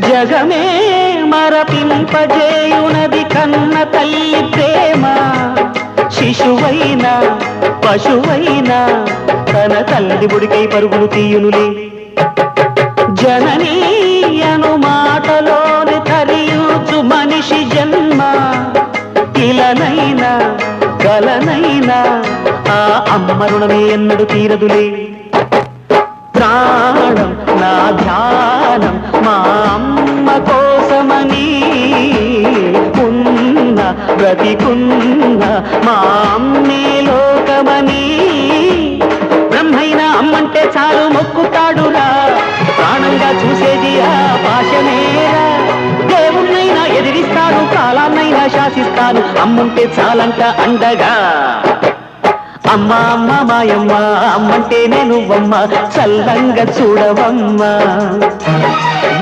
జగమే మరపింపజేయునది కన్న తల్లి ప్రేమ. శిశువైనా పశువైనా తన తల్లి బుడికై పరుగులు తీయునులే. జననీ అను మాటలోని తరియుచు మనిషి జన్మ. ఇలనైనా కలనైనా ఆ అమ్మ రుణమే ఎన్నడు తీరదులే. ప్రాణం నా ధ్యానం మా అమ్మ కోసమని, ఉన్న బ్రతికున్న మా అమ్మే లోకమని. బ్రహ్మైనా అమ్మంటే చాలు మొక్కుతాడురా, ప్రాణంగా చూసేది ఆ పాశమేరా. దేవుణ్ణైనా ఎదిరిస్తాను, కాలాన్నైనా శాసిస్తాను, అమ్ముంటే చాలంట అండగా. అమ్మ అమ్మ మాయమ్మ, అమ్మంటే నేను అమ్మ, చల్లంగా చూడవమ్మ.